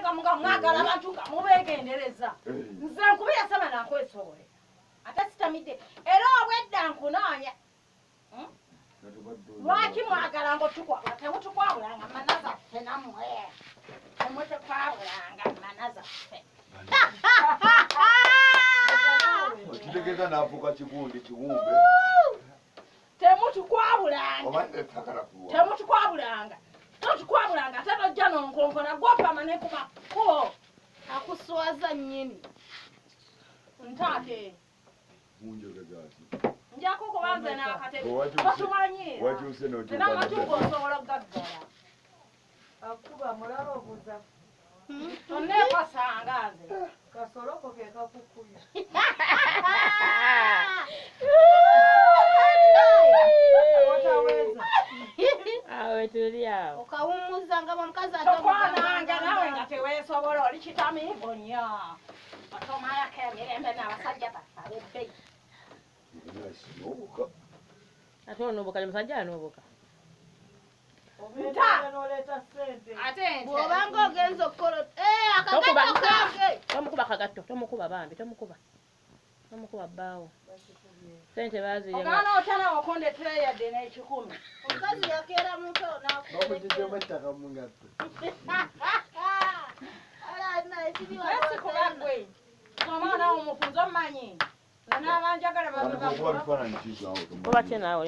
muteeka muga mwagala abantu nga mubeegendereza nze nkubira sama nankwesoole ate sitamidde era obwedda nkunoonya lwaki mwagala ngaotukwabula temutukwabulanga mana zaffe nammwe temutukwabulanga mana zaffe Kitegeka navuka kigundi kiwumbe. Temutukwabulanga totukwabulanga ate tojja nonkonkona gwopama ne ku makubo akuswaza nnyini ntaate njako kubanze n'akatebe totumanyi n'amatugo osobola okugaggala akuba mulaba obuza onneekosanga nze kasoloko ke kakukuya awe tuli awo okawummuza nga omukazi atokwananga nawe nga teweesobola oli kitamiivu nnyo otomayako emirembe n'abasajja basabebbeyi ate onobuka musajja anobuka bw'obanga ogenza okukola akagatto kange tomukuba kagatto tomukuba bambi tomukuba bbaawo sente baazirya ogaana otana okondetera yadde n'ekikumi omukazi yakeera muto Okujijjemu mu ngatto. nasikubagwe omwana omufunza omumanyi n'abanjagala Kuba bifaananyi kizaawo. kuba kye naawe